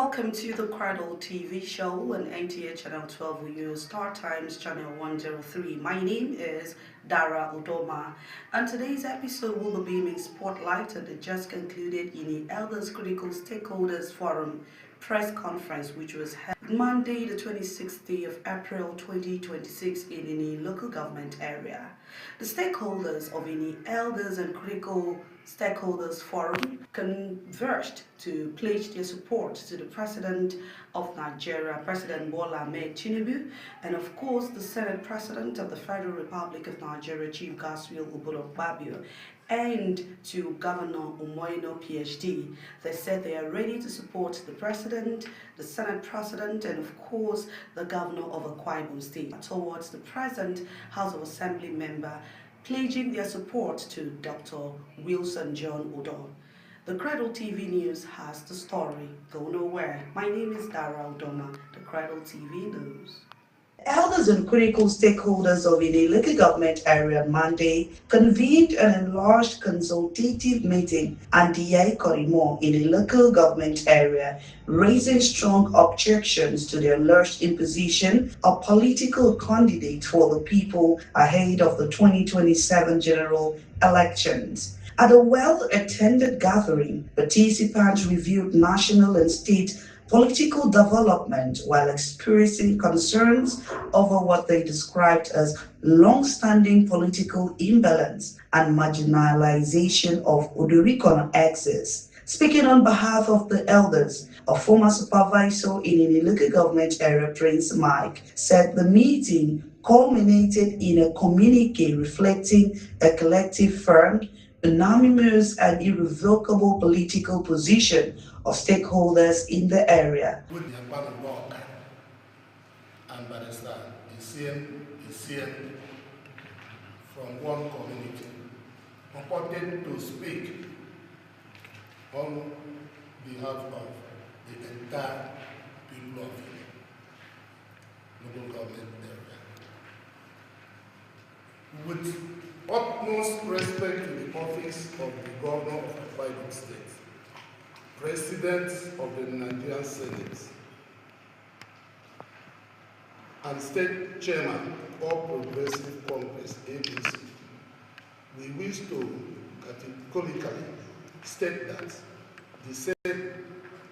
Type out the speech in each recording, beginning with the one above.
Welcome to the Cradle TV show on NTA Channel 12 with you, Star Times Channel 103. My name is Dara Udoma, and today's episode will be beaming spotlight on the just concluded in the Elders Critical Stakeholders Forum press conference, which was held Monday, the 26th day of April 2026 in Ini local government area. The stakeholders of Ini Elders and Critical Stakeholders Forum converged to pledge their support to the President of Nigeria, President Bola Ahmed Tinubu, and of course the Senate President of the Federal Republic of Nigeria, Chief Godswill Obodo-Babio, and to Governor Umoino PhD. They said they are ready to support the President, the Senate President, and of course the Governor of Akwa Ibom State towards the present House of Assembly member, pledging their support to Dr. Wilson John Odor. The Cradle TV News has the story. Go nowhere. My name is Dara Udoma, the Cradle TV News. Elders and critical stakeholders of Ini local government area on Monday convened an enlarged consultative meeting at the Korimo in a local government area, raising strong objections to the alleged imposition of political candidate for the people ahead of the 2027 general elections. At a well-attended gathering, participants reviewed national and state political development while expressing concerns over what they described as long-standing political imbalance and marginalization of Odorikon axis. Speaking on behalf of the elders, a former supervisor in a local government area, Prince Mike, said the meeting culminated in a communique reflecting a collective firm, unanimous and irrevocable political position of stakeholders in the area. And Barrister is seen from one community, purported to speak on behalf of the entire people of the local government area. With utmost respect to the office of the Governor of Akwa Ibom State, President of the Nigerian Senate, and State Chairman of Progressive Congress, APC, we wish to categorically state that the said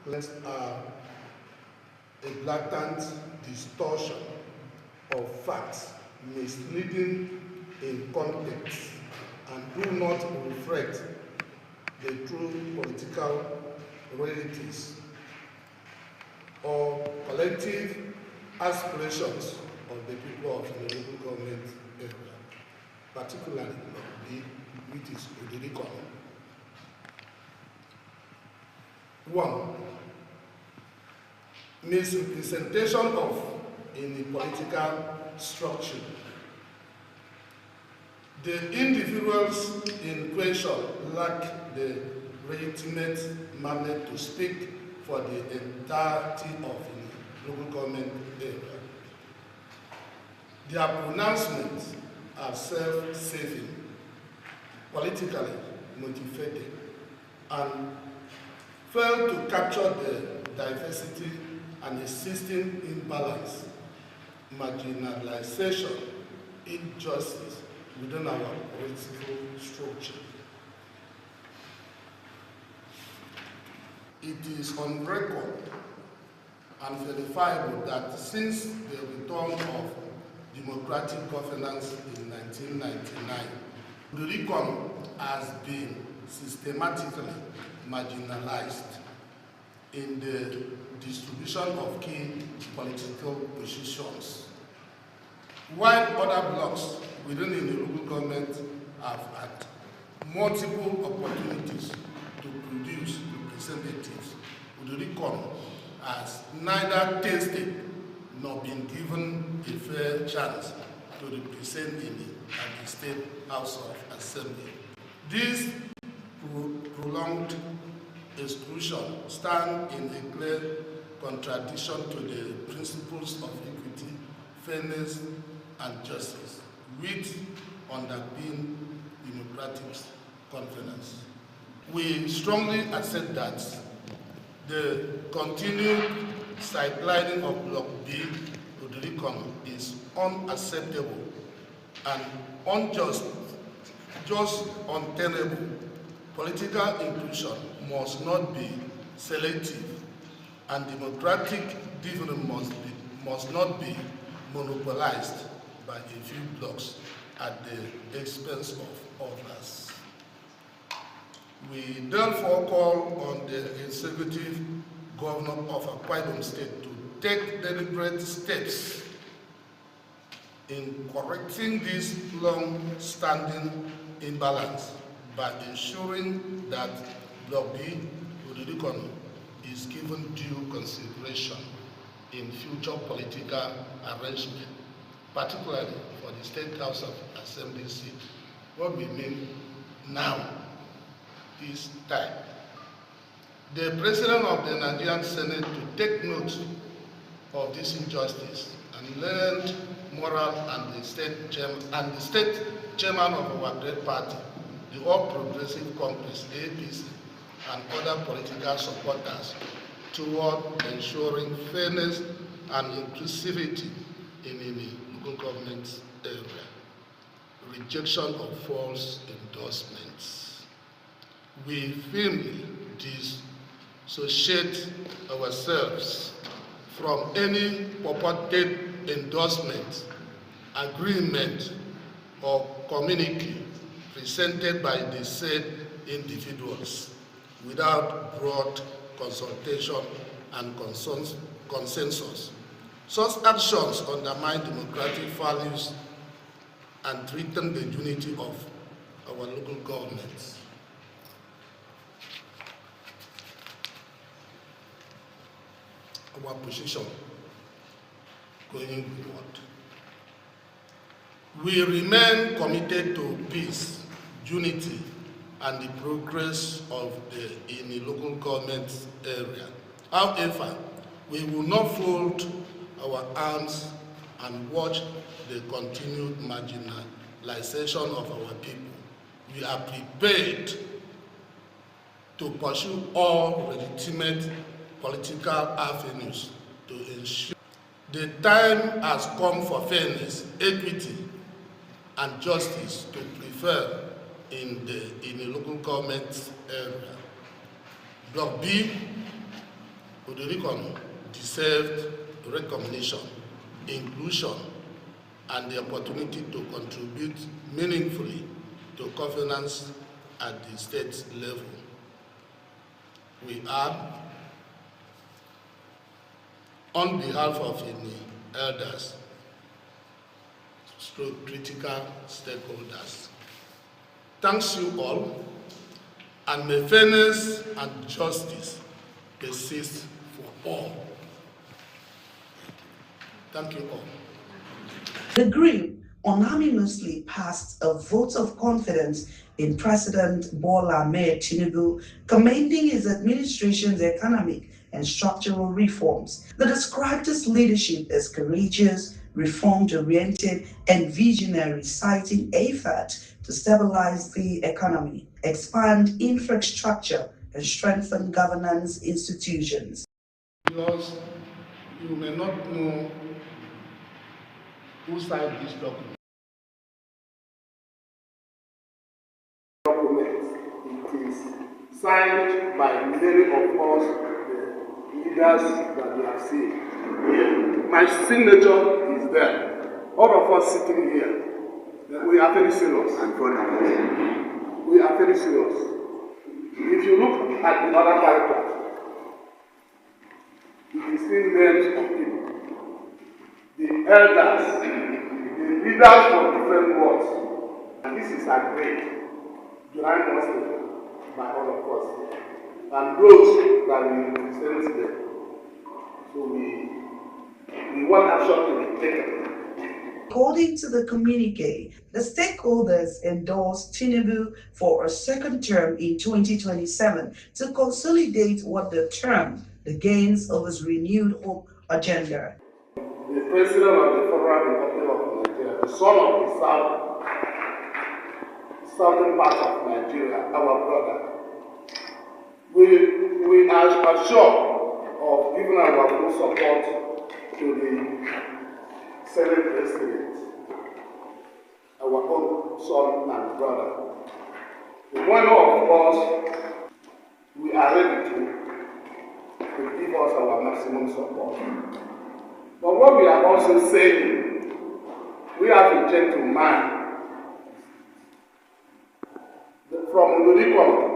claims are a blatant distortion of facts, misleading in context, and do not reflect the true political realities or collective aspirations of the people of the local government area, particularly which is Odorikon. 1. Misrepresentation of any political structure. The individuals in question lack the legitimate mandate to speak for the entirety of the local government area. Their pronouncements are self-serving, politically motivated, and fail to capture the diversity and existing imbalance, marginalization, injustice within our political structure. It is on record and verifiable that since the return of democratic governance in 1999, Odorikon has been systematically marginalized in the distribution of key political positions, while other blocks within the local government have had multiple opportunities to produce representatives. Odorikon has neither tasted nor been given a fair chance to represent at the State House of Assembly. This prolonged exclusion stands in a clear contradiction to the principles of equity, fairness, and justice, which underpin democratic governance. We strongly accept that The continued sidelining of Block B to the Recon is unacceptable and unjust, just untenable. Political inclusion must not be selective, and democratic dividend must not be monopolized by a few blocks at the expense of others. We therefore call on the executive governor of Akwa Ibom State to take deliberate steps in correcting this long-standing imbalance by ensuring that Block B, Ududikon, is given due consideration in future political arrangement, particularly for the State House of Assembly seat. What we mean now is time. The President of the Nigerian Senate to take note of this injustice and lend moral and the state chairman of our great party, the All Progressive Congress, APC, and other political supporters toward ensuring fairness and inclusivity in the local government area. Rejection of false endorsements. We firmly dissociate ourselves from any purported endorsement, agreement, or communique presented by the said individuals without broad consultation and consensus. Such actions undermine democratic values and threaten the unity of our local governments. Our position going forward. We remain committed to peace, unity, and the progress of the local government area. However, we will not fold our arms and watch the continued marginalization of our people. We are prepared to pursue all legitimate political avenues to ensure the time has come for fairness, equity, and justice to prevail in the local government area. Block B, Udurikon, deserved recognition, inclusion, and the opportunity to contribute meaningfully to governance at the state level. We are, on behalf of the elders, critical stakeholders, thanks you all, and may fairness and justice persist for all. Thank you all. The Green unanimously passed a vote of confidence in President Bola Ahmed Tinubu, commending his administration's economic and structural reforms. They described his leadership as courageous, reform-oriented, and visionary, citing effort to stabilize the economy, expand infrastructure, and strengthen governance institutions. Because you may not know who signed this document. It is signed by many of us, the leaders that we have seen. My signature is there. All of us sitting here, we are very serious. We are very serious. If you look at the other characters, it is still names of people. The elders, the leaders from different worlds, and this is agreed, unanimously by all of us, and those that we represent them. So we want action to be taken. According to the communique, the stakeholders endorsed Tinubu for a second term in 2027 to consolidate what they termed the gains of his renewed hope agenda. The President of the Federal Republic of Nigeria, the son of the southern part of Nigeria, our brother, will We are assured of giving our full support to the Senate President, our own son and brother. One of us, we are ready to give us our maximum support. But what we are also saying, we have a gentleman from Udorikon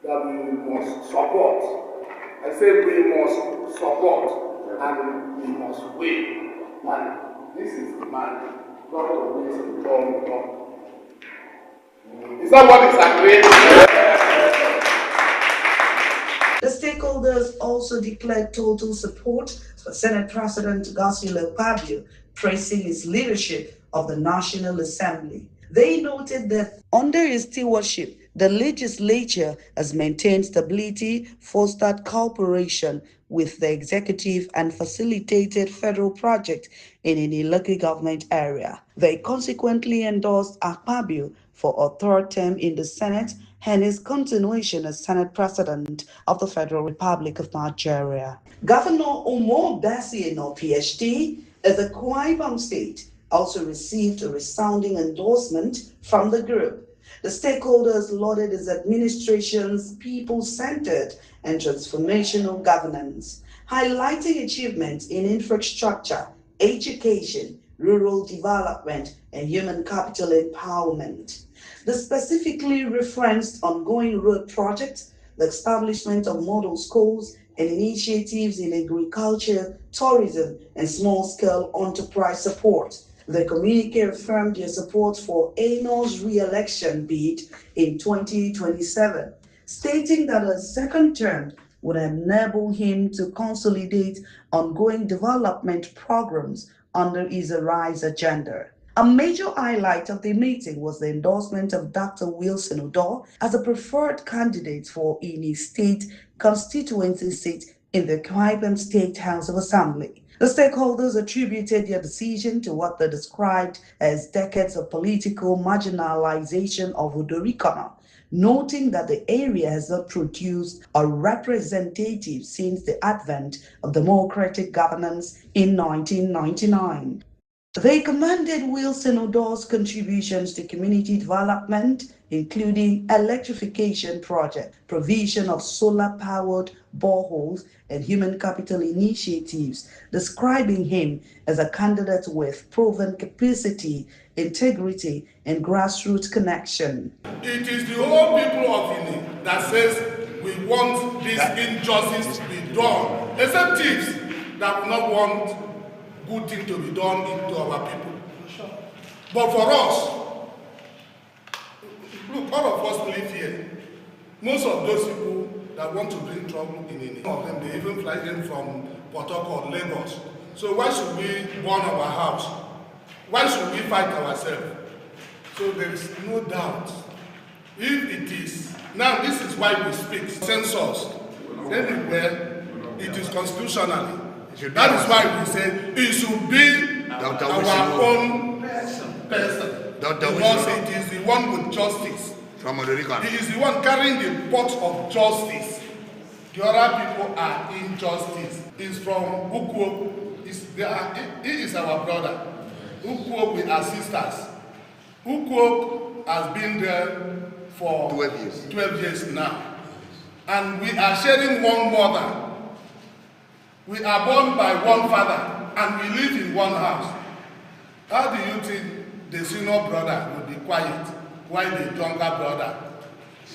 that we must support. I say we must support and we must win. And this is the man, Dr. Wilson John. Is that what is agreed? The stakeholders also declared total support for Senate President Godswill Akpabio, praising his leadership of the National Assembly. They noted that under his stewardship, the legislature has maintained stability, fostered cooperation with the executive, and facilitated federal projects in any local government area. They consequently endorsed Akpabio for a third term in the Senate and his continuation as Senate President of the Federal Republic of Nigeria. Governor Umo Basiano, PhD, of the Akwa Ibom State, also received a resounding endorsement from the group. The stakeholders lauded his administration's people-centered and transformational governance, highlighting achievements in infrastructure, education, rural development, and human capital empowerment. They specifically referenced ongoing road projects, the establishment of model schools, and initiatives in agriculture, tourism, and small-scale enterprise support. The communique affirmed their support for Anor's re-election bid in 2027, stating that a second term would enable him to consolidate ongoing development programs under his Arise agenda. A major highlight of the meeting was the endorsement of Dr. Wilson Odor as a preferred candidate for Ini State constituency seat in the Akwa Ibom State House of Assembly. The stakeholders attributed their decision to what they described as decades of political marginalization of Udorikana, noting that the area has not produced a representative since the advent of democratic governance in 1999. They commended Wilson Odor's contributions to community development, including electrification projects, provision of solar-powered boreholes, and human capital initiatives, describing him as a candidate with proven capacity, integrity, and grassroots connection. It is the whole people of Guinea that says we want this injustice to be done, except thieves that will not want good thing to be done to our people. But for us, look, all of us live here. Most of those people that want to bring trouble in Guinea, some of them, they even fly in from Port Harcourt, Lagos. So why should we burn our house? Why should we fight ourselves? So there is no doubt. If it is, now this is why we speak, census, anywhere, it is constitutionally. That is why we say it should be our own person. Because it is the one with justice. He is the one carrying the pot of justice. The other people are injustice. He's from Ukwo. He is our brother. Ukwo, we are sisters. Ukwo has been there for 12 years now. And we are sharing one mother. We are born by one father and we live in one house. How do you think the senior brother will be quiet while the younger brother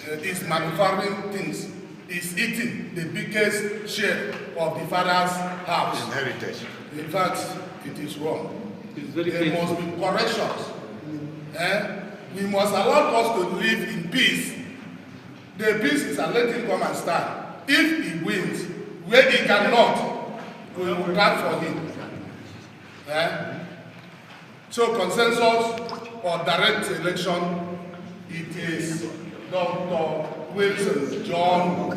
is manufacturing things, is eating the biggest share of the father's house? Inheritance. In fact, it is wrong. There must be corrections. We must allow us to live in peace. The peace is a let him come and stand. If he wins, where he cannot, we will work for him. So consensus or direct election, it is Dr. Wilson John.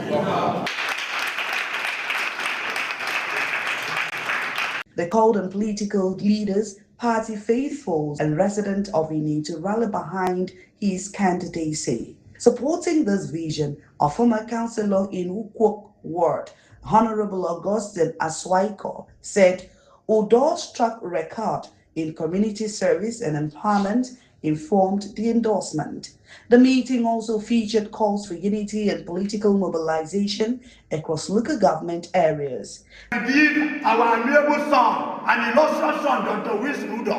They called on political leaders, party faithfuls, and residents of Ini to rally behind his candidacy. Supporting this vision, a former councillor in Ukwok Ward, Honorable Augustine Aswaiko, said Udo's track record in community service and empowerment informed the endorsement. The meeting also featured calls for unity and political mobilization across local government areas. Give our neighbor son, an illustrious son, Dr. Wilson Udo.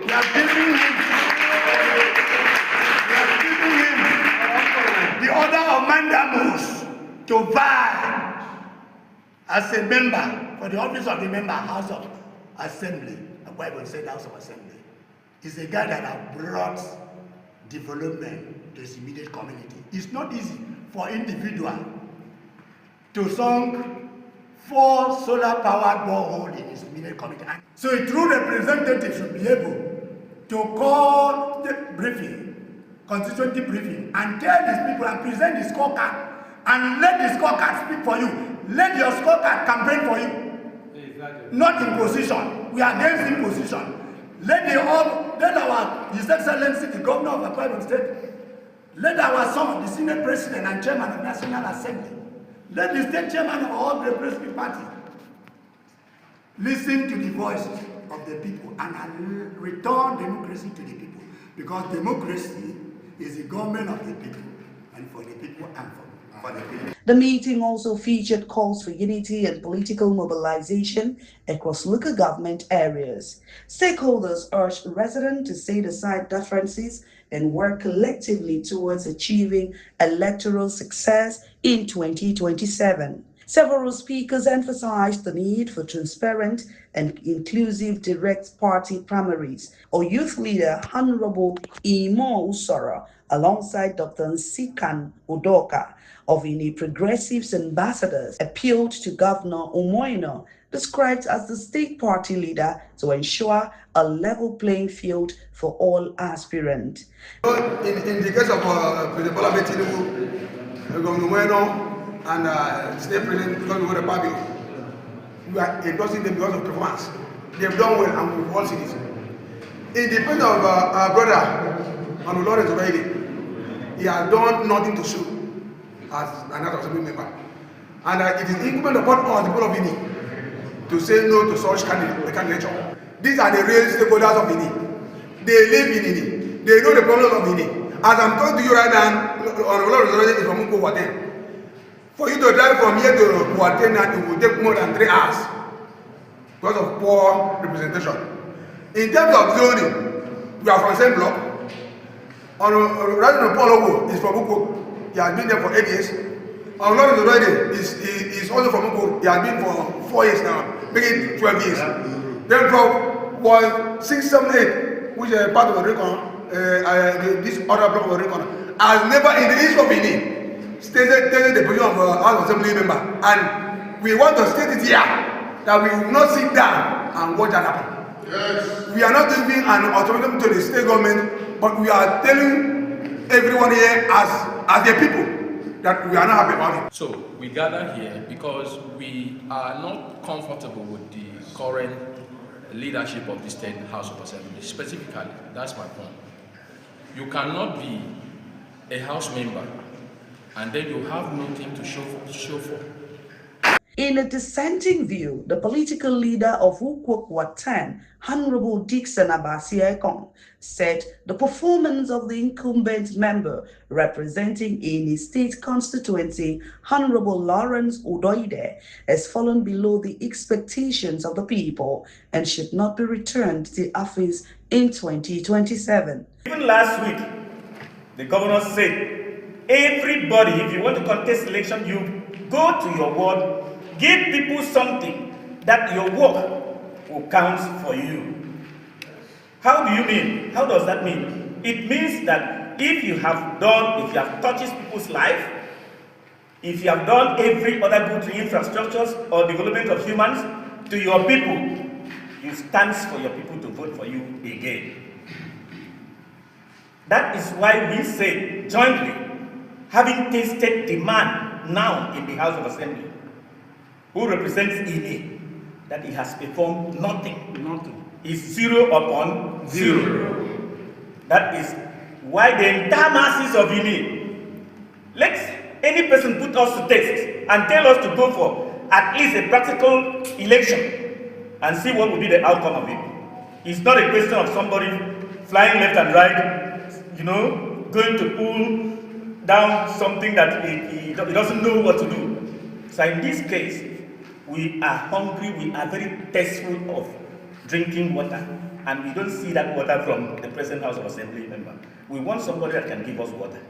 We are giving him the order of mandamus to vie as a member for the office of the member House of Assembly. The Bible said House of Assembly. He's a guy that has brought development to his immediate community. It's not easy for individual to sink 4 solar-powered boreholes in his immediate community. So a true representative should be able to call the briefing, constituency briefing, and tell these people and present the scorecard, and let the scorecard speak for you. Let your scorecard campaign for you. Exactly. Not imposition. We are against imposition. Let our His Excellency, the Governor of the Private State, let our son, the Senate President and Chairman of the National Assembly, let the State Chairman of all the Progressive Party listen to the voices of the people and return democracy to the people. Because democracy is the government of the people, and for the people and for the people. The meeting also featured calls for unity and political mobilization across local government areas. Stakeholders urged residents to set aside differences and work collectively towards achieving electoral success in 2027. Several speakers emphasized the need for transparent and inclusive direct party primaries. Our youth leader, Honorable Imo Usora, alongside Dr. Nsikan Udoka of the Progressives Ambassadors, appealed to Governor Umoino, described as the state party leader, to ensure a level playing field for all aspirants. In the case of President Bola Tinubu, Governor Umoino, and State President because we were a party, we are endorsing them because of performance. They've done well and we've all seen it. In the case of our brother, Manu Lawrence already, he has done nothing to show as an House of Assembly member. And it is incumbent upon us, the people of Guinea, to say no to such candidature. These are the real stakeholders of Guinea. They live in Guinea. They know the problems of Guinea. As I'm talking to you right now, Honorable Lawrence already is from Mko Waten. For you to drive from here to Guatemala, it will take more than 3 hours because of poor representation. In terms of zoning, we are from the same block. President Paul is from Uko. He has been there for 8 years. Lawrence already is also from Uko. He has been for 4 years now, making 12 years. Then from was 6, 7, 8, which is part of the Recon, this other block of the Recon, has never in the history of Benin stated the position of House Assembly member, and we want to state it here that we will not sit down and watch that happen. Yes. We are not giving an automatum to the state government, but we are telling everyone here as the people that we are not happy about it. So we gather here because we are not comfortable with the current leadership of the State House of Assembly. Specifically, that's my point. You cannot be a House member and then you have nothing to show for. In a dissenting view, the political leader of Ukwok Watan, Honorable Dixon Abasiekong, said the performance of the incumbent member representing Ini State constituency, Honorable Lawrence Udoide, has fallen below the expectations of the people and should not be returned to office in 2027. Even last week, the governor said, everybody, if you want to contest election, you go to your ward, give people something that your work will count for you. How do you mean? How does that mean? It means that if you have touched people's life, if you have done every other good to infrastructures or development of humans to your people, you stand for your people to vote for you again. That is why we say jointly, having tasted the man now in the House of Assembly, who represents Ini, that he has performed nothing. Is 0 upon 0. That is why the entire masses of Uni, let any person put us to test and tell us to go for at least a practical election and see what will be the outcome of it. It's not a question of somebody flying left and right, going to pull down something that he doesn't know what to do. So in this case, we are hungry, we are very thirstful of drinking water, and we don't see that water from the present House of Assembly member. We want somebody that can give us water.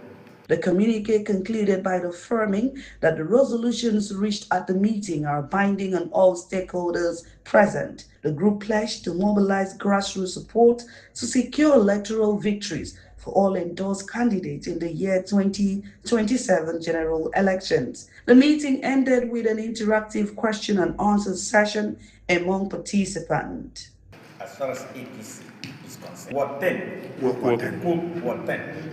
The communique concluded by affirming that the resolutions reached at the meeting are binding on all stakeholders present. The group pledged to mobilize grassroots support to secure electoral victories for all endorsed candidates in the year 2027 general elections. The meeting ended with an interactive question and answer session among participants. As far as APC is concerned, what 10? What 10?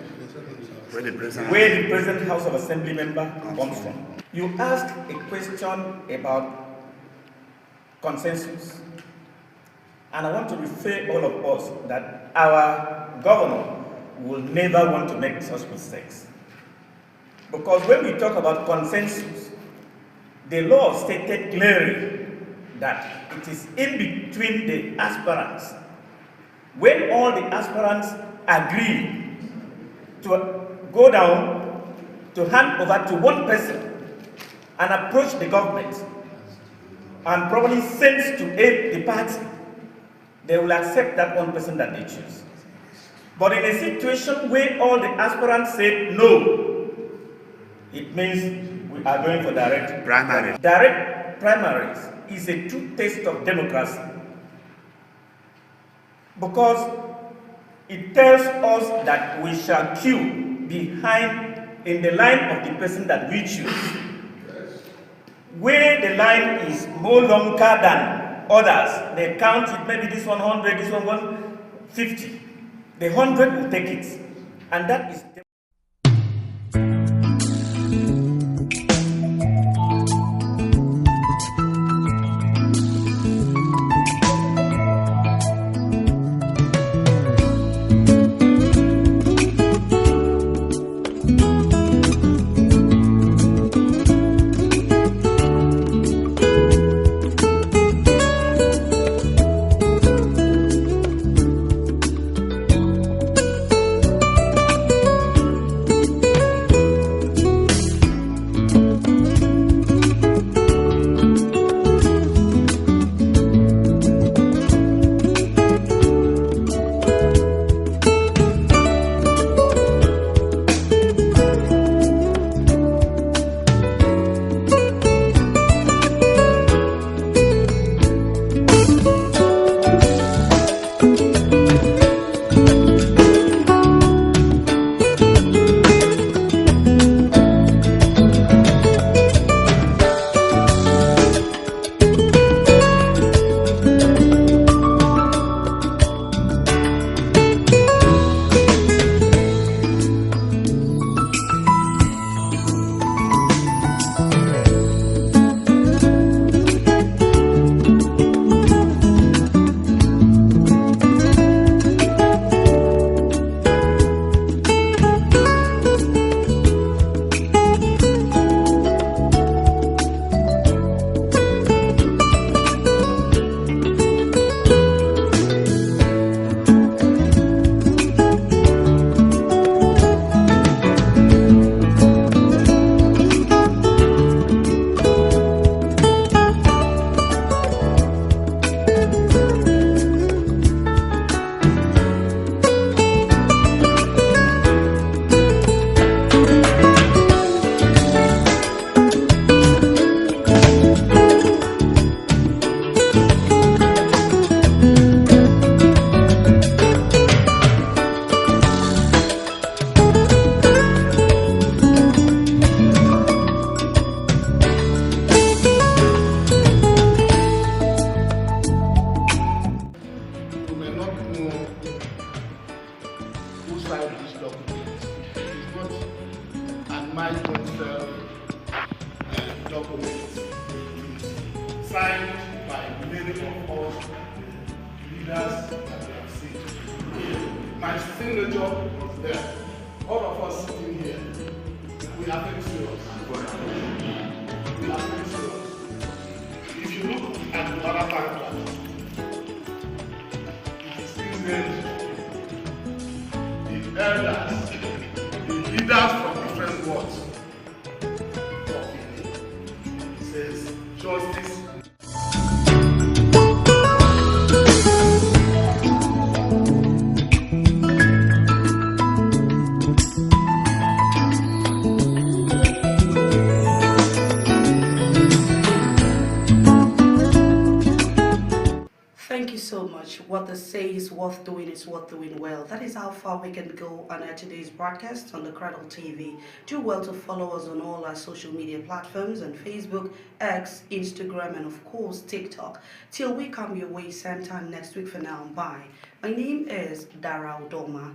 Where the present House of Assembly member comes from. You asked a question about consensus. And I want to refer all of us that our governor will never want to make such mistakes. Because when we talk about consensus, the law stated clearly that it is in between the aspirants. When all the aspirants agree to go down to hand over to one person and approach the government and probably send to aid the party, they will accept that one person that they choose. But in a situation where all the aspirants said no, it means we are going for direct primaries. Direct primaries is a true test of democracy, because it tells us that we shall queue behind in the line of the person that we choose. Where the line is more longer than others, they count it, maybe this one 100, this one 150. The 100 will take it. And that is documents signed by many of us leaders that we have seen. My signature was there. All of us sitting here, we are very serious. We are very serious. If you look at the other paragraph, it still names the elders, the leaders from different wards. It says justice. Thank you so much. What they say is worth doing is worth doing well. That is how far we can go on today's broadcast on the Cradle TV. Do well to follow us on all our social media platforms on Facebook, X, Instagram, and of course TikTok. Till we come your way same time next week. For now, bye. My name is Dara Udoma.